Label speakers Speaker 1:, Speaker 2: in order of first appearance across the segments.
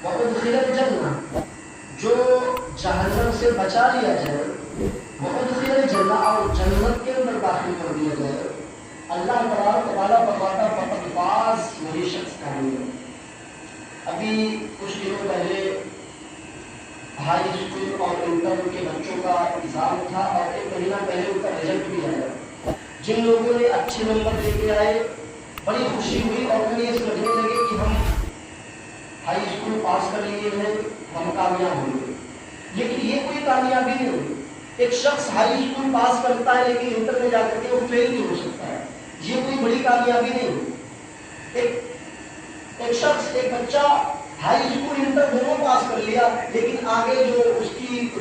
Speaker 1: وَأُدْخِلَ الْجَنَّةَ، جو جہنم سے بچا لیا جائے، وَأُدْخِلَ الْجَنَّةَ، اور جنت کے اندر داخل کر دیا جائے، اللہ تبارک و تعالیٰ فرماتا فقط فاز، وہی شخص کامیاب ہے۔ ابھی کچھ دنوں پہلے ہائی اسکول اور انٹر کے بچوں کا ایگزام تھا اور ایک مہینہ پہلے ان کا رزلٹ بھی آیا۔ جن لوگوں نے اچھے نمبر لے کے آئے بڑی خوشی ہوئی اور انہیں یہ سمجھنے لگے کہ ہم ہائی اسکول پاس کر لیے ہیں، ہم کامیاب ہوں گے۔ لیکن یہ کوئی کامیابی نہیں ہوئی۔ ایک شخص ہائی اسکول پاس کرتا ہے لیکن انٹر میں جا کر کے وہ فیل بھی ہو سکتا ہے، یہ کوئی بڑی کامیابی نہیں ہوئی۔ ایک شخص، ایک بچہ ہائی اسکول انٹر دونوں پاس کر لیا لیکن آگے جو اس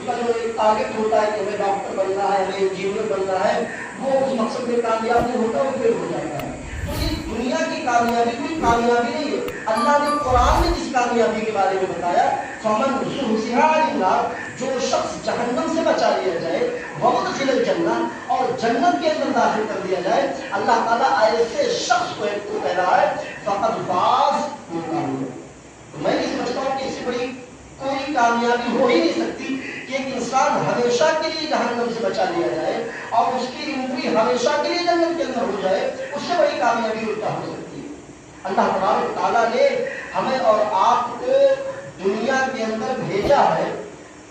Speaker 1: کا جو ایک ٹارگیٹ ہوتا ہے کہ ہمیں ڈاکٹر بننا ہے، ہمیں انجینئر بننا ہے، وہ اس مقصد میں کامیاب نہیں ہوتا، وہ فیل ہو جاتا ہے۔ تو یہ دنیا کی کامیابی کوئی کامیابی نہیں ہے۔ اللہ نے قرآن میں جس کامیابی کے بارے میں بتایا، فمن زحزح عن النار، جو شخص جہنم سے بچا لیا جائے، وادخل الجنہ، اور جنت کے اندر داخل کر دیا جائے، اللہ تعالیٰ ایسے شخص کو کہہ رہا ہے فقط فاز، وہ کامیاب۔ تو میں یہ سمجھتا ہوں کہ اس سے بڑی کوئی کامیابی ہو ہی نہیں سکتی کہ ایک انسان ہمیشہ کے لیے جہنم سے بچا لیا جائے اور اس کی انٹری ہمیشہ کے لیے جنت کے اندر ہو جائے، اس سے بڑی کامیابی کیا ہو سکتی ہے۔ اللہ تبارک و تعالیٰ نے ہمیں اور آپ کو دنیا کے اندر بھیجا ہے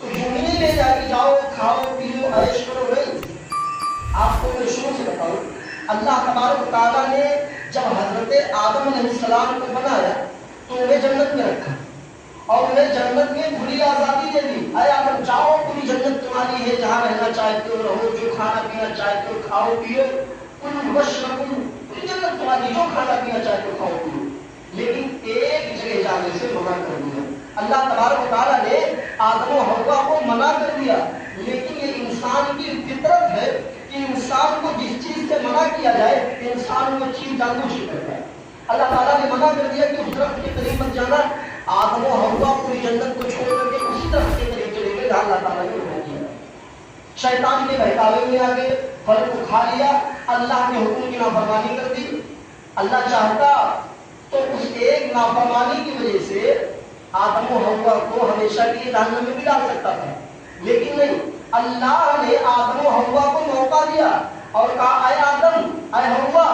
Speaker 1: تو یوں ہی نہیں بھیجا کہ جاؤ کھاؤ پیو عیش کرو، نہیں۔ آپ کو میں شروع سے بتاؤں، اللہ تبارک و تعالیٰ نے جب حضرت آدم علیہ السلام کو بنایا تو انہیں جنت میں رکھا اور انہیں جنت میں کھلی آزادی دے دی، اے آدم جاؤ پوری جنت تمہاری ہے، جہاں رہنا چاہتے ہو رہو، جو کھانا پینا چاہتے ہو کھاؤ پیو، کلوا واشربوا، پوری جنت تمہاری، جو کھانا پینا چاہتے ہو کھاؤ پیو۔ لیکن ایک جگہ جانے سے منع کر دیا۔ اللہ تبارک و تعالیٰ نے آدم و حوا کو منع کر دیا، لیکن یہ انسان کی فطرت ہے کہ انسان کو جس چیز سے منع کیا جائے انسان وہ چیز جانبوجھ کے کرتا ہے۔ اللہ تعالیٰ نے منع کر دیا کہ اس درخت کے قریب مت جانا، آدم و حوا پوری جنت کو چھوڑ کر کے اسی درخت کے قریب چلے گئے جہاں اللہ تعالیٰ نے منع کیا۔ شیطان کے بہکاوے میں آ گئے، پھل کو کھا لیا، اللہ کے حکم کی نافرمانی کر دی۔ اللہ چاہتا تو اس ایک نافرمانی کی وجہ سے آدم و حوا کو ہمیشہ کے لیے جہنم میں بھی ڈال سکتا تھا، لیکن نہیں، اللہ نے آدم و حوا کو موقع دیا اور کہا اے آدم اے حوا،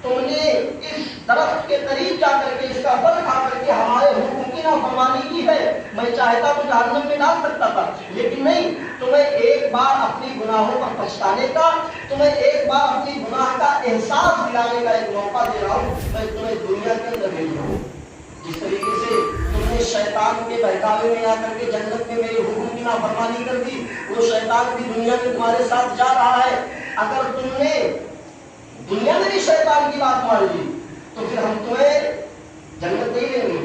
Speaker 1: تم نے اس درخت کے قریب جا کر کے اس کا پھل کھا کر کے ہمارے حکم کی نافرمانی کی ہے، میں چاہتا تو جہنم میں ڈال سکتا تھا، لیکن نہیں، تمہیں ایک بار اپنی گناہوں پر پچھتانے کا، تمہیں ایک بار اپنی گناہ کا احساس دلانے کا ایک موقع دے رہا ہوں، میں تمہیں دنیا کے اندر بھیج رہا ہوں۔ جس طریقے سے تم نے شیطان کے بہکاوے میں آ کر کے جنت میں میرے حکم کی نافرمانی کر دی، وہ شیطان بھی دنیا میں تمہارے ساتھ جا رہا ہے۔ اگر تم نے دنیا میں بھی شیطان کی بات مان لی تو پھر ہم تمہیں جنت نہیں دیں گے،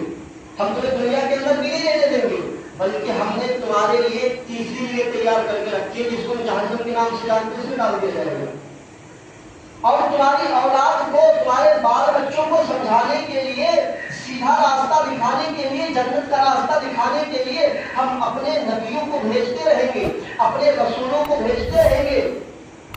Speaker 1: ہم تمہیں دنیا کے اندر بھی نہیں رہنے دیں گے، بلکہ ہم نے تمہارے لیے تیسری جگہ تیار کر کے رکھی ہے جس کو جہنم کے نام سے جانتے ہیں، اس میں ڈال دیا جائے گا۔ اور تمہاری اولاد کو، تمہارے بال بچوں کو سمجھانے کے لیے، سیدھا راستہ دکھانے کے لیے، جنت کا راستہ دکھانے کے لیے ہم اپنے نبیوں کو بھیجتے رہیں گے، اپنے رسولوں کو بھیجتے رہیں گے،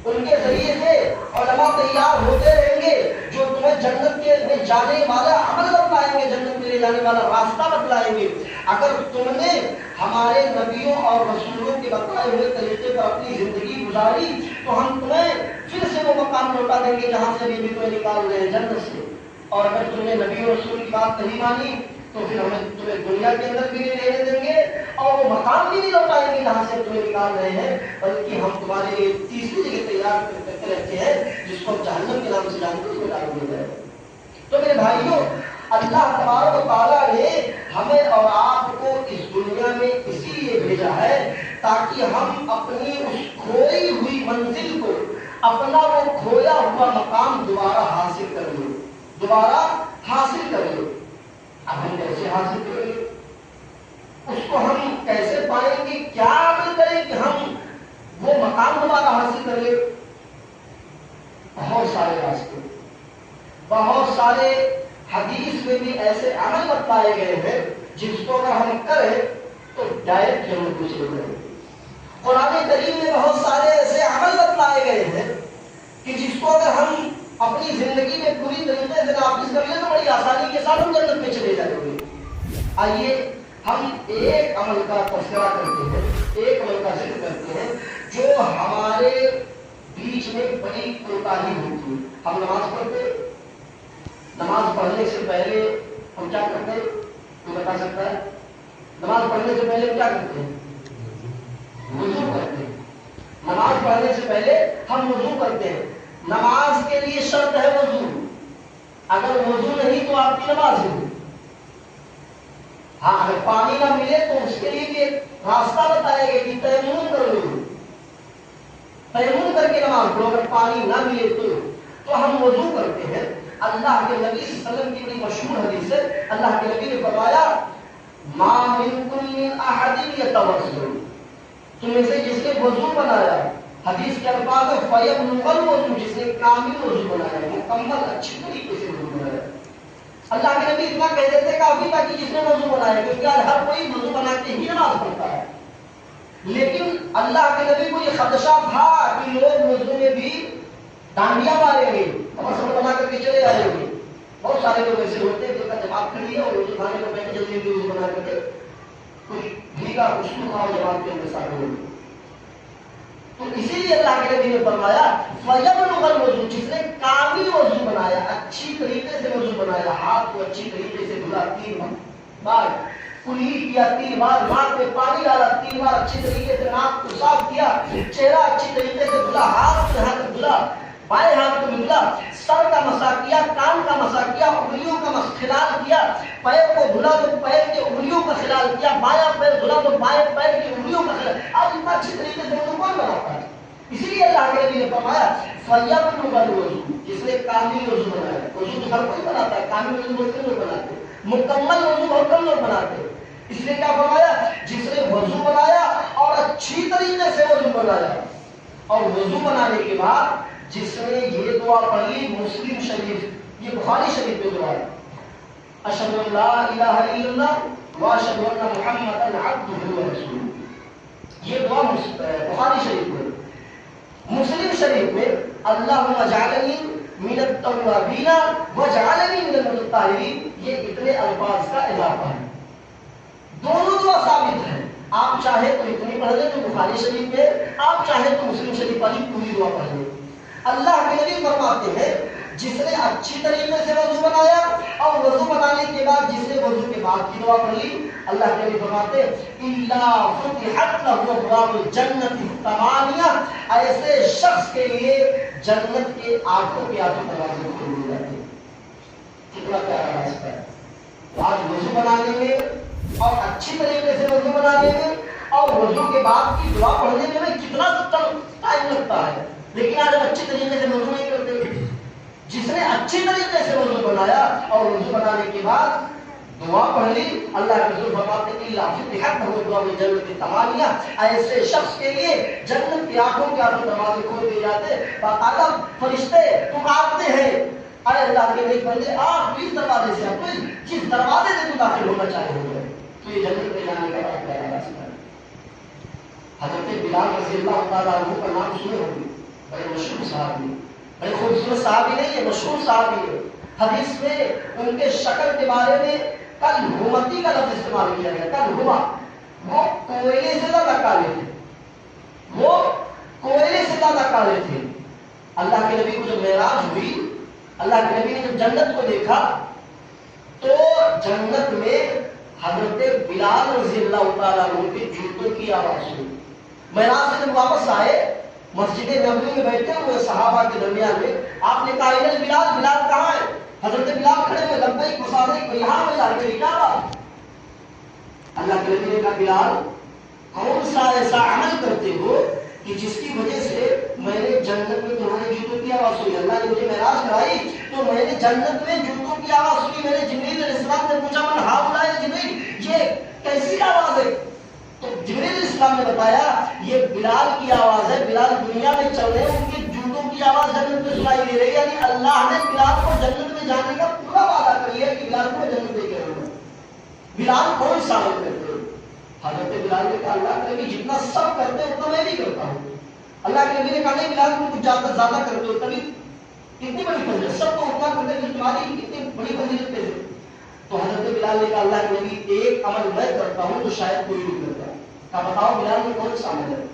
Speaker 1: ان کے ذریعے سے علماء تیار ہوتے رہیں گے جو تمہیں جنت کے جانے والا عمل بتلائیں گے، جنت میں لے جانے والا راستہ بتلائیں گے۔ اگر تم نے ہمارے نبیوں اور رسولوں کے بتائے ہوئے طریقے پر اپنی زندگی گزاری تو ہم تمہیں پھر سے وہ مقام لوٹا دیں گے جہاں سے بھی تمہیں نکال رہے ہیں، جنت سے۔ اور اگر تم نے نبی اور رسول کی بات نہیں مانی تو پھر ہمیں تمہیں دنیا کے اندر بھی نہیں رہنے دیں گے اور وہ مقام بھی نہیں لوٹائیں گے جہاں سے تمہیں نکال رہے ہیں، بلکہ ہم تمہارے لیے تیسری جگہ تیار کر کے رکھے ہیں جس کو ہم جہنم کے نام سے جانتے ہیں، اس میں ڈال دیا جائے۔ تو میرے بھائیوں، اللہ تبارک و تعالیٰ نے ہمیں اور آپ کو اس دنیا میں اسی لیے بھیجا ہے تاکہ ہم اپنی اس کھوئی ہوئی منزل کو، اپنا وہ کھویا ہوا مقام دوبارہ حاصل کر لیں، دوبارہ حاصل کر لیں۔ اب ہم کیسے حاصل کریں گے؟ اس کو ہم کیسے پائیں گے؟ کیا عمل کریں کہ ہم وہ مقام دوبارہ حاصل کر لیں؟ بہت سارے راستے، بہت سارے حدیث میں بھی ایسے عمل بتائے گئے ہیں جس کو اگر ہم کریں تو ڈائریکٹ جنت میں چلے جائیں گے۔ قرآن کریم میں بہت سارے ایسے عمل بتلائے گئے ہیں کہ جس کو اگر ہم اپنی زندگی میں پوری طریقے سے نافذ کر لیں تو بڑی آسانی کے ساتھ ہم جنت میں چلے جائیں گے۔ آئیے ہم ایک عمل کا تذکرہ کرتے ہیں، ایک عمل کا ذکر کرتے ہیں جو ہمارے بیچ میں بڑی کوتاہی ہوتی ہے۔ ہم نماز پڑھتے، نماز پڑھنے سے پہلے ہم کیا کرتے ہیں؟ کوئی بتا سکتا ہے؟ نماز پڑھنے سے پہلے ہم کیا کرتے ہیں؟ وضو کرتے ہیں۔ نماز پڑھنے سے پہلے ہم وضو کرتے ہیں۔ نماز کے لیے شرط ہے وضو، اگر وضو نہیں تو آپ کی نماز نہیں۔ ہاں، اگر پانی نہ ملے تو اس کے لیے بھی ایک راستہ بتایا گیا کہ تیمم کر لو، تیمم کر کے نماز پڑھو۔ اگر پانی نہ ملے تو ہم وضو کرتے ہیں۔ اللہ کے نبی صلی اللہ علیہ وسلم کی بڑی مشہور حدیث ہے، اللہ کے نبی نے فرمایا ما منکم من احد یتوضا، تم میں سے جس نے وضو بنایا، حدیث کے الفاظ ہے فیبلغ الوضو، جس نے کامل وضو بنایا، مکمل اچھی طریقے سے وضو بنایا۔ اللہ کے نبی اتنا کہہ دیتے کافی تھا کہ جس نے وضو بنایا، کیونکہ آج ہر کوئی وضو بنا کے ہی نماز پڑھتا ہے، لیکن اللہ کے نبی کو یہ خدشہ تھا کہ لوگ وضو میں بھی ڈانڈیاں ماریں گے، مسل بنا کر کے چلے آئیں گے۔ بہت سارے لوگ ایسے ہوتے ہیں جو کا جواب کر لیا اور وضو کھانے کو بیٹھے جلدی وضو بنا کر کے کچھ بھیگا کچھ سوکھا جواب کے اندر سارے ہوگی۔ تو اسی لیے اللہ کے نبی نے فرمایا فیبلغ الوضو، جس نے کامل وضو بنایا، اچھی طریقے سے وضو بنایا، ہاتھ کو اچھی طریقے سے دھلا 3 بار، کلی کیا 3 بار، ناک میں پانی ڈالا 3 بار، اچھی طریقے سے ناک کو صاف کیا، چہرہ اچھی طریقے سے دھلا، ہاتھ سے ہاتھ دھلا، بائیں ہاتھ کو دھلا، سر کا مسح کیا، کان کا مسح کیا، انگلیوں کا خلال کیا، پیر کو دھلا تو پیر کے انگلیوں کا خلال کیا، بایاں پیر دھلا تو بائیں پیر کی انگلیوں کا خلال۔ آج اتنا اچھی طریقے سے وضو کون بناتا ہے؟ اسی لیے اللہ کے نبی نے فرمایا فیبلغ الوضو، جس نے کامل وضو بنایا۔ وضو تو ہر کوئی بناتا ہے، کامل وضو بہت کم لوگ بناتے ہیں، مکمل وضو بہت کم لوگ بناتے ہیں۔ اس لیے کیا فرمایا؟ جس نے وضو بنایا اور اچھی طریقے سے وضو بنایا، اور وضو بنانے کے بعد جس نے یہ دعا پڑھی، مسلم شریف، یہ بخاری شریف میں دعا ہے، اشہد ان لا الہ الا اللہ واشہد ان محمدا عبدہ ورسولہ، یہ دعا بخاری شریف میں۔ مسلم شریف میں اللہم اجعلنی من التوابین واجعلنی من المتطہرین، یہ اتنے الفاظ کا اضافہ ہے۔ دونوں دعا ثابت ہیں، آپ چاہے تو اتنی پڑھ لیں تو بخاری شریف میں، آپ چاہے تو مسلم شریف والی پوری دعا پڑھ لیں۔ اللہ کے نبی فرماتے ہیں جس نے اچھی طریقے سے وضو بنایا اور وضو بنانے کے بعد جس نے وضو کے بعد کی دعا پڑھی، اللہ کے نبی فرماتے ہیں الا فتحت له ابواب الجنۃ الثمانیہ، ایسے شخص کے لیے جنت کے 8 دروازے کھول دیے جاتے ہیں۔ کتنا پیارا راستہ ہے۔ آج وضو بنانے میں اور اچھی طریقے سے وضو بنانے میں اور وضو کے بعد کی دعا پڑھنے میں کتنا ٹائم لگتا ہے، لیکن آج ہم اچھی طریقے سے وضو نہیں کرتے۔ جس نے اچھی طریقے سے وضو بنایا اور وضو بنانے کے بعد دعا پڑھ لی، اللہ کے رسول فرماتے ہیں الا فتحت له ابواب الجنۃ الثمانیہ، ایسے شخص کے لیے جنت کے 8 دروازے کھول دیے جاتے ہیں۔ باقاعدہ فرشتے پکارتے ہیں اے اللہ کے نیک بندے، آپ اس دروازے سے، آپ جس دروازے سے تو داخل ہونا چاہے ہو گئے، تو یہ جنت میں جانے کا بڑا پیارا راستہ ہے۔ حضرت بلال رضی اللہ تعالیٰ عنہ کا نام سنے ہوں گے، بڑے مشہور صحابی، بڑے خوبصورت صحابی نہیں ہے، مشہور صحابی ہے۔ حدیث میں ان کے شکل کے بارے میں کل ہومتی کا لفظ استعمال کیا گیا، کل ہوا، وہ کوئلے سے زیادہ کالے تھے، وہ کوئلے سے زیادہ کالے تھے۔ اللہ کے نبی کو جب معراج ہوئی، اللہ کے نبی نے جب جنت کو دیکھا تو جنت میں حضرت بلال رضی اللہ تعالیٰ عنہ کے جوتوں کی آواز سنی۔ معراج سے جب واپس آئے، مسجد نبوی میں بیٹھے ہوئے صحابہ کے درمیان میں آپ نے کہا اے بلال، بلال کہاں ہے؟ حضرت بلال کھڑے ہوئے، لبیک وسعدیک، یہاں میں جا کے کیا بات؟ اللہ کے نبی نے کہا بلال، کون سا ایسا عمل کرتے ہو کہ جس کی وجہ سے میں نے جنت میں تمہارے جوتوں کی آواز سنی؟ اللہ نے مجھے معراج کرائی تو میں نے جنت میں جوتوں کی آواز سنی۔ میں نے جبریل علیہ السلام سے پوچھا من ہؤلاء جبریل، یہ کیسی آواز ہے؟ تو جبریل علیہ السلام نے بتایا یہ بلال کی آواز ہے، بلال دنیا میں چل رہے ہیں، ان کے جوتوں کی آواز جنت میں سنائی دے رہی ہے، یعنی اللہ نے بلال کو جنت میں جانے کا پورا وعدہ کر لیا کہ بلال کو جنت لے کے آؤں گا۔ بلال کون شامل کرتے ہیں؟ حضرت بلال نے کہا اللہ کے نبی جتنا سب کرتے ہیں اتنا میں بھی کرتا ہوں۔ اللہ کے نبی نے کہا نہیں بلال تم کچھ زیادہ کرتے ہو، تبھی کتنی بڑی فضیلت، سب کو اتنا کرتے ہیں تمہاری کتنی بڑی فضیلت ہے۔ تو حضرت بلال بلال نے کہا اللہ کے نبی ایک عمل میں کرتا ہوں جو شاید کوئی نہیں کرتا. کہا بتاؤ بلال میں کون سا عمل ہے؟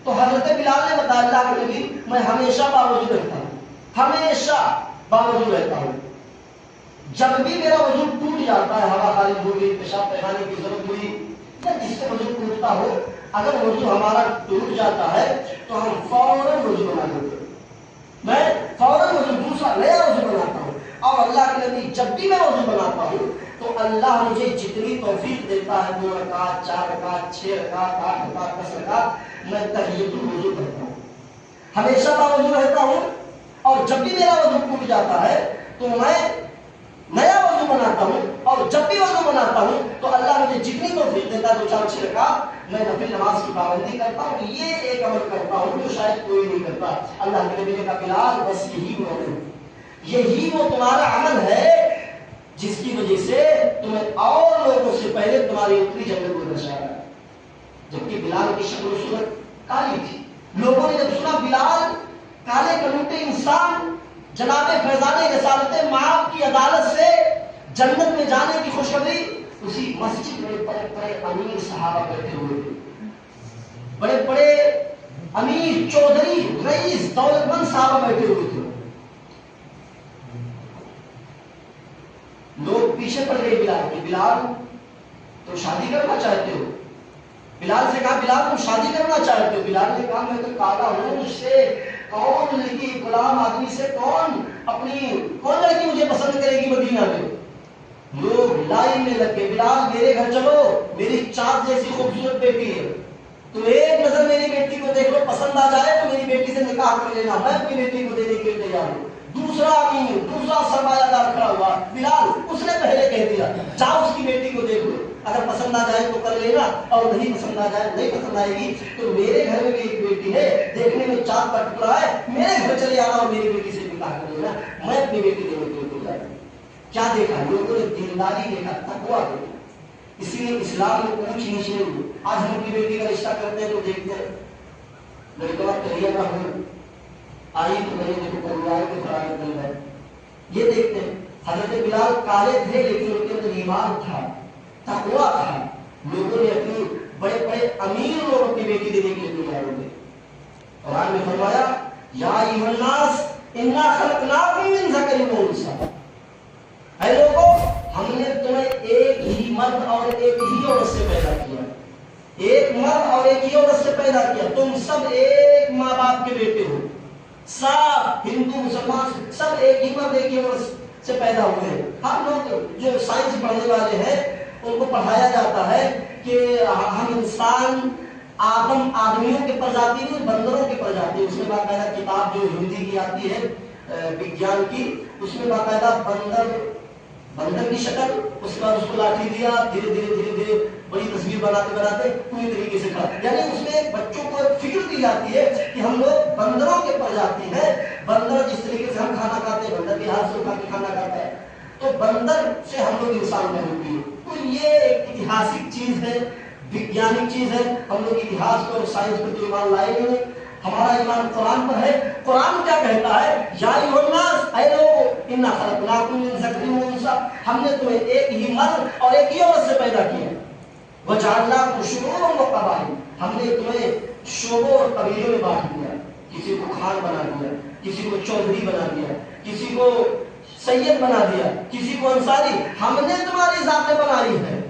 Speaker 1: تو حضرت بلال نے بتایا اللہ کے نبی میں ہمیشہ باوضو رہتا ہوں, ہمیشہ باوضو رہتا ہوں. جب بھی میرا وضو ٹوٹ جاتا ہے, ہوا خارج ہو گئی, پیشاب پیخانے کی ضرورت ہوئی یا جس سے وضو ٹوٹتا ہو, اگر وضو ہمارا ٹوٹ جاتا ہے تو ہم فوراً وضو بنا دیتے ہیں. میں فوراً وضو دوسرا نیا وضو بناتا ہوں. اور اللہ کے نبی جب بھی میں وضو بناتا ہوں تو اللہ مجھے جتنی توفیق دیتا ہے 2 رکعت 4 رکعت 6 رکعت 8 رکعت 10 رکعت میں تحیۃ الوضو کرتا ہوں, ہمیشہ باوضو رہتا ہوں. اور جب بھی میرا وضو ٹوٹ جاتا ہے تو میں نیا وضو بناتا ہوں. اور جب بھی وضو بناتا ہوں تو اللہ مجھے جتنی توفیق دیتا ہے 2 4 6 رکعت میں نفل نماز کی پابندی کرتا ہوں. یہ ایک عمل کرتا ہوں جو شاید کوئی نہیں کرتا. اللہ کے نبی نے کہا بلال بس یہی وہ تمہارا عمل ہے جس کی وجہ سے تمہیں اور لوگوں سے پہلے تمہاری اتنی جنت میں بچایا. جبکہ بلال کی شکل و صورت کالی تھی. لوگوں نے جب سنا بلال کالے کلوٹے انسان جناب فیضان رسالت معاف کی عدالت سے جنت میں جانے کی خوشخبری, اسی مسجد میں بڑے بڑے امیر صحابہ بیٹھے ہوئے تھے, بڑے بڑے امیر چودھری رئیس دولت مند صحابہ بیٹھے ہوئے تھے. لوگ پیچھے پڑ گئے بلال کے, بلال تم شادی کرنا چاہتے ہو؟ بلال سے کہا بلال تم شادی کرنا چاہتے ہو؟ بلال نے کہا میں تو کالا ہوں, مجھ سے کون لڑکی, غلام آدمی سے کون لڑکی مجھے پسند کرے گی مدینہ میں؟ لوگ لائن میں لگ گئے, بلال میرے گھر چلو, میری چاند جیسی خوبصورت بیٹی ہے, تم ایک نظر میری بیٹی کو دیکھ لو, پسند آ جائے تو میری بیٹی سے نکاح کر لینا, میں اپنی بیٹی کو دینے کے لیے تیار ہوں. دوسرا امیر, دوسرا سرمایہ دار کھڑا ہوا, بلال اس نے پہلے کہہ دیا جاؤ اس کی بیٹی کو دیکھ لو, اگر پسند آ جائے تو کر لینا, اور نہیں پسند آ جائے, نہیں پسند آئے گی تو میرے گھر میں بھی ایک بیٹی ہے, دیکھنے میں چاند کا ٹکڑا ہے, میرے گھر چلے آنا اور میری بیٹی سے نکاح کر لینا, میں اپنی بیٹی دینے کے لیے تیار ہوں. کیا دیکھا لوگوں نے؟ دینداری دیکھا, تقویٰ دیکھا. اسی لیے اسلام میں اونچ نیچ نہیں. آج ہم اپنی بیٹی کا رشتہ کرتے ہیں تو دیکھتے ہیں لڑکا کہیے نہ ہو آئی تو میں نے دیکھو پریوار کے فرائض نہیں ہے, یہ دیکھتے ہیں. حضرت بلال کالے تھے لیکن ان کے اندر ایمان تھا, تقویٰ تھا. لوگوں نے اپنی بڑے بڑے امیر لوگوں کی بیٹی دینے کے لیے تیار ہوئے. قرآن میں فرمایا یا ایھا الناس انا خلقناکم من ذکر و انثی, اے لوگوں ہم نے تمہیں ایک ہی مرد اور ایک ہی عورت سے پیدا کیا, ایک مرد اور ایک ہی عورت سے پیدا کیا. تم سب ایک ماں باپ کے بیٹے ہو, سب ہندو مسلمان سب ایک ہی مرد ایک ہی عورت سے پیدا ہوئے ہیں. ہم لوگ جو سائنس پڑھنے والے ہیں ان کو پڑھایا جاتا ہے کہ ہم انسان آدم آدمیوں کے پرجاتی نہیں, بندروں کے پرجاتی. اس میں باقاعدہ کتاب جو ہندی کی آتی ہے وگیان کی, اس میں باقاعدہ بندر کی شکل, اس کے بعد اس کو لاٹھی دیا, دھیرے دھیرے بڑی تصویر بناتے بناتے پوری طریقے سے کھا, یعنی اس میں بچوں کو فکر دی جاتی ہے کہ ہم لوگ بندروں کے پرجاتی ہیں. بندر جس طریقے سے ہم کھانا کھاتے ہیں, بندر کے ہاتھ سے اٹھا کے کھانا کھاتا ہے, تو بندر سے ہم لوگ انسان میں ہوتی ہے. تو یہ ایک اتہاسک چیز ہے, وگیانک چیز ہے. ہم لوگ اتہاس پر اور سائنس پر تو ایمان لائے نہیں, ہمارا ایمان قرآن پر ہے. قرآن کیا کہتا ہے؟ یا ایھا الناس, اے لوگو انا خلقناکم من ذکر و انثی, ہم نے تمہیں ایک ہی مرد اور ایک ہی عورت سے پیدا کیا. وجعلناکم شعوبا و قبائل, ہم نے تمہیں شعبوں اور قبیلوں میں بانٹ دیا. کسی کو خان بنا دیا, کسی کو چودھری بنا دیا, کسی کو سید بنا دیا, کسی کو انصاری. ہم نے تمہاری ذاتیں بنائی ہیں.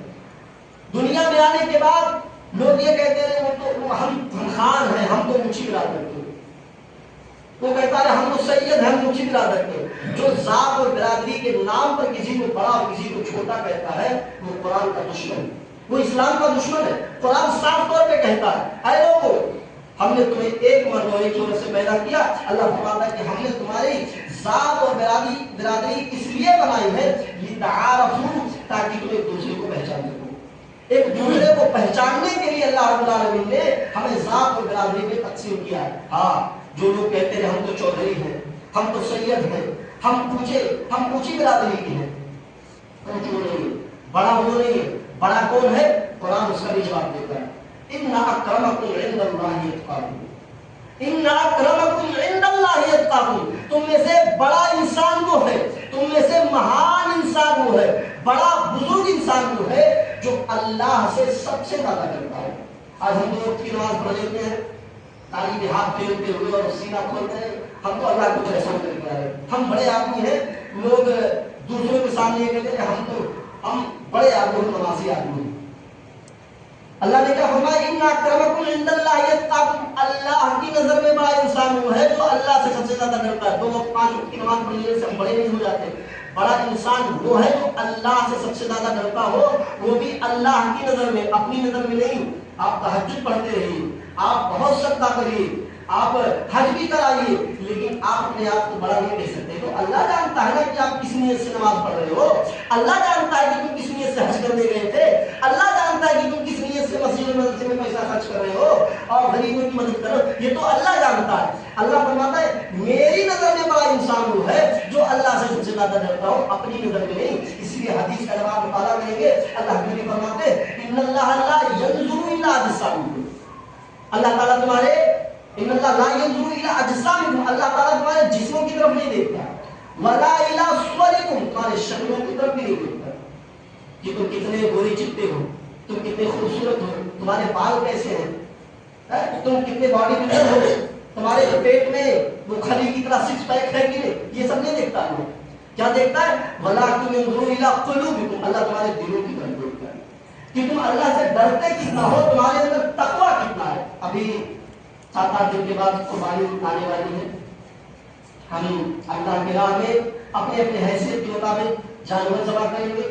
Speaker 1: دنیا میں آنے کے بعد لوگ یہ کہتے ہیں وہ ہم خان ہیں, ہم تو اونچی برادر کے, وہ کہتا ہے ہم تو سید ہیں, ہم اونچی برادر کے. جو ذات اور برادری کے نام پر کسی کو بڑا اور کسی کو چھوٹا کہتا ہے وہ قرآن کا دشمن, وہ اسلام کا دشمن ہے. قرآن صاف طور پہ کہتا ہے اے لوگوں ہم نے تمہیں ایک مرد اور ایک عورت سے پیدا کیا. اللہ فرماتا ہے کہ ہم نے تمہاری ذات اور برادری اس لیے بنائی ہے لتعارفوا, تاکہ تم ایک دوسرے کو پہچان سکو. ایک دوسرے کو پہچاننے کے لیے اللہ رب العالمین نے ہمیں ذات اور برادری میں تقسیم کیا ہے. ہاں جو لوگ کہتے ہیں ہم تو چودھری ہیں, ہم تو سید ہیں, ہم اونچی برادری کے ہیں, اونچ وہ نہیں ہے, بڑا وہ نہیں ہے. بڑا کون ہے؟ قرآن اس کا بھی جواب دیتا ہے ان اکرمکم عند اللہ اتقاکم, ان اکرمکم عند اللہ اتقاکم, تم میں سے بڑا انسان وہ ہے, تم
Speaker 2: تم میں سے مہان انسان وہ ہے، بڑا بزرگ انسان وہ ہے جو اللہ سے سب سے زیادہ ڈرتا ہے۔ آج ہم لوگ کی نماز پڑھ لیتے ہیں تالی میں ہاتھ پھیرتے ہوئے اور سینہ کھولتے ہیں، ہم تو اللہ کو ایسا کر کے آئے، ہم بڑے آدمی ہیں، لوگ دوسروں کے سامنے یہ کہتے ہیں ہم بڑے آدمی ہیں، نمازی آدمی ہیں۔ اللہ نے کہا فرمایا ان اکرمکم عند اللہ اتقاکم، اللہ کی نظر میں بڑا انسان وہ ہے جو اللہ سے سب سے زیادہ ڈرتا ہے۔ 2 وقت 5 وقت کی نماز پڑھنے سے ہم بڑے نہیں ہو جاتے، بڑا انسان وہ ہے جو اللہ سے سب سے زیادہ ڈرتا ہو، وہ بھی اللہ کی نظر میں، اپنی نظر میں نہیں۔ آپ تہجد پڑھتے رہیے، آپ بہت صدقہ کریے، آپ حج بھی کرائیے، لیکن آپ اپنے آپ کو بڑا نہیں کہہ سکتے۔ تو اللہ جانتا ہے نا کہ آپ کس نیت سے نماز پڑھ رہے ہو، اللہ جانتا ہے کہ تم کس نیت سے حج کرنے گئے تھے، اللہ جانتا ہے کہ تم کس نیت سے مسجد مدرسے میں پیسہ خرچ کر رہے ہو اور غریبوں کی مدد کرو، یہ تو اللہ جانتا ہے۔ اللہ فرماتا ہے میری نظر میں بڑا انسان وہ ہے جو اللہ سے سب سے زیادہ ڈرتا ہو، اپنی نظر میں نہیں۔ اس لیے حدیث کا جب آپ مطالعہ کریں گے اللہ کے نبی فرماتے ہیں ان اللہ لا ينظر الى اجسامکم، اللہ تعالیٰ تمہارے ان اللہ لا ينظر الى اجسامکم، اللہ تعالیٰ تمہارے جسموں کی طرف نہیں دیکھتا، ولا الى صورکم، تمہارے شکلوں کی طرف بھی نہیں دیکھتا کہ تم کتنے گورے چٹے ہو، تم کتنے خوبصورت ہو، تمہارے بال کیسے ہیں، تم کتنے باڈی بلڈر ہو، تمہارے پیٹ میں وہ کھلی کی طرح 6 پیک ہے کہ نہیں، یہ سب نہیں دیکھتا ہے۔ کیا دیکھتا ہے؟ وَلَٰكِنْ يَنظُرُ إِلَىٰ قُلُوبِكُمْ، اللہ تمہارے دلوں کی طرف دیکھتا ہے کہ تم اللہ سے ڈرتے کتنا ہو، تمہارے اندر تقویٰ کتنا ہے۔ ابھی 7-8 دن کے بعد قربانی آنے والی ہے، ہم اللہ کی راہ میں اپنے اپنے حیثیت کے مطابق جانور ذبح کریں گے۔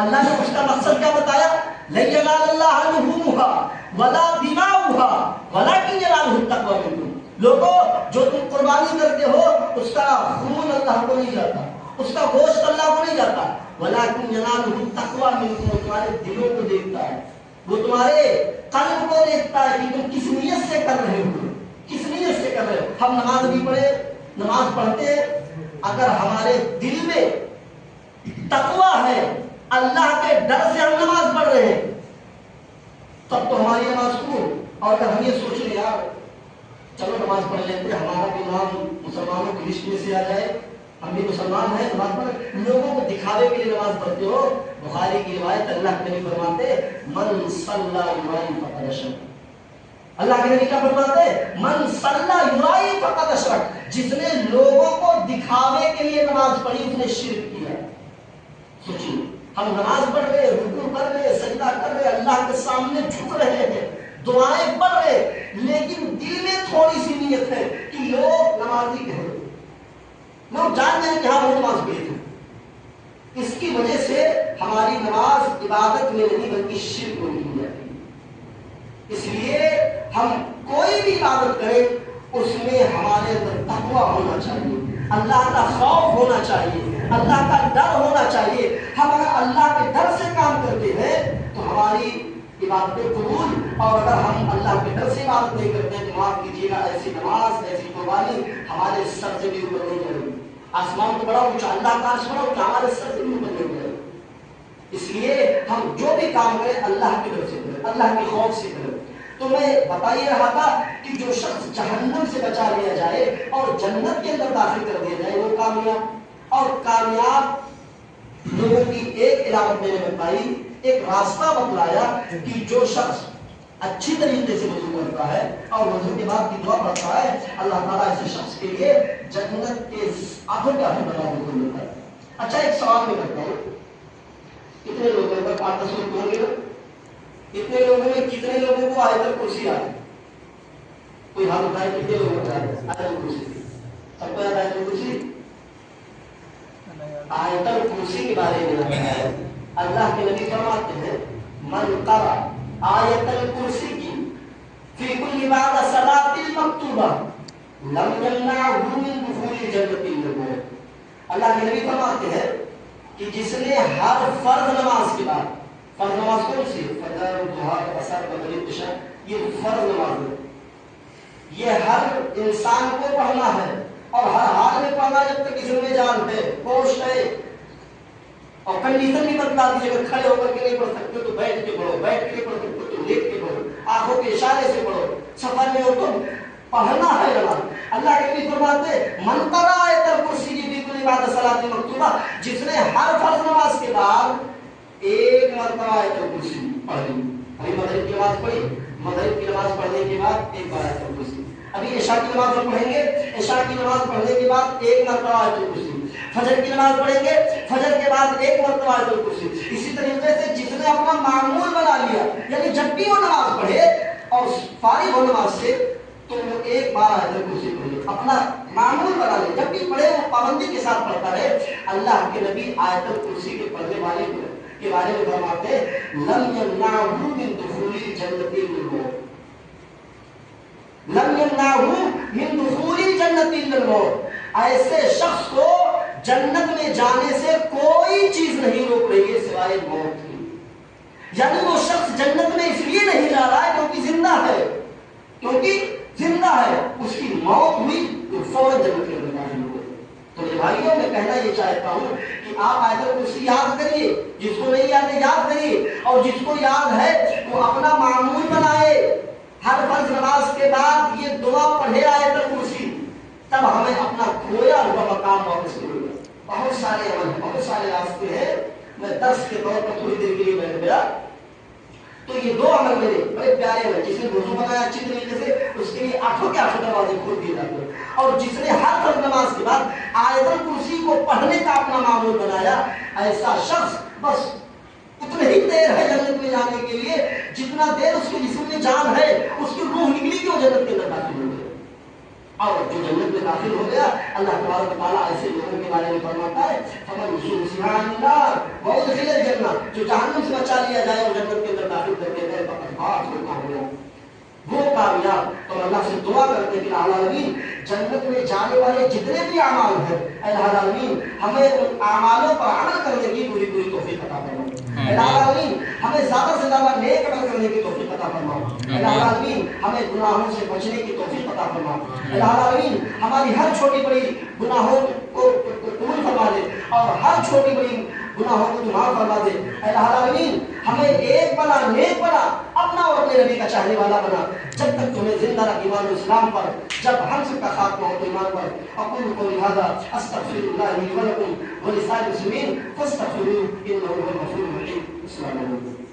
Speaker 2: اللہ نے اس کا مقصد کیا بتایا؟ لَن يَنَالَ اللَّهَ لُحُومُهَا وَلَا دِمَاؤُهَا وَلَٰكِنْ يَنَالُهُ التَّقْوَىٰ مِنكُمْ، لوگوں جو تم قربانی کرتے ہو اس کا خون اللہ کو نہیں جاتا، اس کا گوشت اللہ کو نہیں جاتا، وَلَٰكِنْ يَنَالُهُ التَّقْوَىٰ مِنكُمْ، تمہارے دلوں کو دیکھتا ہے، وہ تمہارے قلب کو دیکھتا ہے کہ تم کس نیت سے کر رہے ہو، کس نیت سے کر رہے ہو۔ ہم نماز بھی پڑھے، نماز پڑھتے ہیں، اگر ہمارے دل میں تقویٰ ہے، اللہ کے ڈر سے ہم نماز پڑھ رہے ہیں، تب تو ہماری نماز قبول۔ اور اگر ہم یہ سوچ لیں یار چلو نماز پڑھ لیتے، ہمارا بھی نام مسلمانوں کی لسٹ میں سے آ جائے، ہم بھی مسلمان ہیں، نماز پڑھ، لوگوں کو دکھاوے کے لیے نماز پڑھتے ہو۔ بخاری کی روایت اللہ کے نبی فرماتے من صلی یرائی فقد اشرک، اللہ کے نبی کیا فرماتے من صلی یرائی فقد اشرک، جس نے لوگوں کو دکھاوے کے لیے نماز پڑھی اس نے شرک کیا۔ سوچیے ہم نماز پڑھ رہے، رکوع کر رہے، سجدہ کر رہے، اللہ کے سامنے جھک رہے ہیں، دعائیں پڑھ رہے، لیکن دل میں تھوڑی سی نیت ہے کہ لوگ نمازی کہیں، لوگ جان جائیں کہ ہاں وہ نماز پڑھی تھی۔ اس کی وجہ سے ہماری نماز عبادت میں نہیں بلکہ شرک میں کی جاتی ہے۔ اس لیے ہم کوئی بھی عبادت کریں اس میں ہمارے اندر تقویٰ ہونا چاہیے، اللہ کا خوف ہونا چاہیے، اللہ کا ڈر ہونا چاہیے۔ ہم اگر اللہ کے ڈر سے کام کرتے ہیں تو ہماری عبادتیں قبول، اور اگر ہم اللہ کے ڈر سے عبادت نہیں کرتے تو معاف کیجیے گا ایسی نماز، ایسی قربانی ہمارے سر سے بھی اوپر نہیں جائے گی۔ آسمان تو بڑا اونچا، اللہ کا عرش بڑا اونچا، ہمارے سر سے بھی اوپر نہیں جائے گی۔ اس لیے ہم جو بھی کام کریں اللہ کے ڈر سے کریں، اللہ کے خوف سے کریں۔ تو میں بتا یہ رہا تھا کہ جو شخص جہنم سے بچا لیا جائے اور جنت کے اندر داخل کر دیا جائے وہ کامیاب، اور کامیاب لوگوں کی ایک علامت میں نے بتائی، ایک راستہ بتلایا کہ جو شخص اچھی طریقے سے وضو کرتا ہے اور وضو کے بعد کی دعا پڑھتا ہے، اللہ تعالیٰ ایسے شخص کے لیے جنت کے آنکھوں کا بھی بنا کو ملتا ہے۔ اچھا ایک سوال میں کرتا ہوں، کتنے لوگوں پر 8-10 لوگ ہوں گے، اتنے لوگوں میں کتنے لوگوں کو آیت الکرسی آئی؟ کوئی ہاتھ اٹھائے، کتنے لوگوں کو آیت الکرسی؟ سب کو یاد آیت الکرسی؟ آیت الکرسی کے بارے میں اللہ کے نبی فرماتے ہیں من قرأ آیت الکرسی کی فی کل بعد صلاۃ المکتوبہ لم یمنعہ من دخول جنت النبوۃ۔ اللہ کے نبی فرماتے ہیں کہ جس نے ہر فرض نماز کے بعد، فرض نماز کون سی؟ فجر، ضحیٰ، عصر، مغرب، عشاء، یہ فرض نماز ہے، یہ ہر انسان کو پڑھنا ہے اور ہر حال میں پڑھنا جب تک جسم میں جان ہے، ہوش ہے، اور کنڈیشن بھی بتلا دی، اگر کھڑے ہو کر کے نہیں پڑھ سکتے تو بیٹھ کے پڑھو، بیٹھ کے نہیں پڑھ سکتے تو لیٹ کے پڑھو، آنکھوں کے اشارے سے پڑھو، سفر میں ہو تو پڑھنا ہے نماز۔ اللہ کے نبی فرماتے من قرأ آیت الکرسی فی کل المکتوبہ بعد الصلاۃ المکتوبہ، جس نے ہر فرض نماز کے بعد ایک مرتبہ آیت الکرسی پڑھی. ابھی مغرب کی نماز پڑھی، مغرب کی نماز پڑھنے کے بعد ایک بار آیت الکرسی. ابھی عشاء کی نماز ہم پڑھیں گے، عشاء کی نماز پڑھنے کے بعد ایک مرتبہ آیت الکرسی. فجر کی نماز پڑھیں گے، فجر کے بعد ایک مرتبہ آیت الکرسی. اسی طریقے سے جس نے اپنا معمول بنا لیا، یعنی جب بھی وہ نماز پڑھے اور فارغ ہو نماز سے تو وہ ایک بار آیت الکرسی پڑھے، اپنا معمول بنا لے، جب بھی پڑھے وہ پابندی کے ساتھ پڑھتا رہے. اللہ کے نبی آیت الکرسی کے پڑھنے والے کے بارے میں فرماتے ہیں لم یمنعہ من دخول الجنۃ الموت، لم یمنعہ من دخول الجنۃ الموت. ایسے شخص کو جنت میں جانے سے کوئی چیز نہیں روک رہی ہے سوائے موت کی. یعنی وہ شخص جنت میں اس لیے نہیں جا رہا ہے کیونکہ زندہ ہے، کیونکہ زندہ ہے، اس کی موت ہوئی تو فوراً جنت کے اندر داخل ہوئے. تو میرے بھائیوں میں کہنا یہ چاہتا ہوں کہ آپ آیت الکرسی یاد کریے، جس کو نہیں یاد ہے یاد کریے، اور جس کو یاد ہے وہ اپنا معمول بنائے. ہر فرض نماز کے بعد یہ دعا پڑھے آیت الکرسی، تب ہمیں اپنا کھویا ہوا مقام واپس ملے گا. بہت سارے عمل ہیں، بہت سارے راستے ہیں. میں درس کے طور پر تھوڑی دیر کے لیے بیٹھ گیا تو یہ دو عمل میرے بڑے پیارے ہیں. جس نے وضو بنایا اچھی طریقے سے اس کے لیے آٹھوں کے آٹھوں دروازے کھول دیے جاتے ہیں. اور جس نے ہر فرض نماز کے بعد آیت الکرسی کو پڑھنے کا اپنا معمول بنایا، ایسا شخص بس اتنے ہی دیر ہے جنت میں جانے کے لیے جتنا دیر اس کے جسم میں جان ہے. اس کی روح نکلی کہ وہ جنت کے اندر داخل ہو گئے. اور جو جنت میں داخل ہو گیا اللہ تبارک و تعالیٰ ایسے لوگوں کے بارے میں فرماتا ہے فمن زحزح عن النار وادخل الجنہ، جو جہنم سے بچا لیا جائے اور جنت کے اندر داخل کر دیا جائے فقد فاز، وہ کامیاب، وہ کامیاب. تو اللہ سے دعا کرتے ہیں کہ العالمین جنت میں جانے والے جتنے بھی اعمال ہیں اے العالمین ہمیں ان اعمالوں پر عمل کرنے کی پوری پوری توفیق عطا فرما. اے العالمین ہمیں زیادہ سے زیادہ نیک عمل کرنے کی توفیق عطا فرما. اے العالمین ہمیں گناہوں سے بچنے کی توفیق عطا فرما. اے العالمین ہماری ہر چھوٹی بڑی گناہوں کو قبول فرما دے اور ہر چھوٹی بڑی گناہوں کو تو معاف فرما دے. اے العالمین ہمیں ایک بنا، نیک بنا، اپنا اور اپنے نبی کا چاہنے والا بنا. جب تک تمہیں زندہ رکھ ایمان و اسلام پر، جب ہم سب کا خاتمہ ہو ایمان پر. اقول قولی ھذا استغفر اللہ لی ولکم ولسائر المسلمین فاستغفروہ انہ هو الغفور الرحیم. السلام علیکم.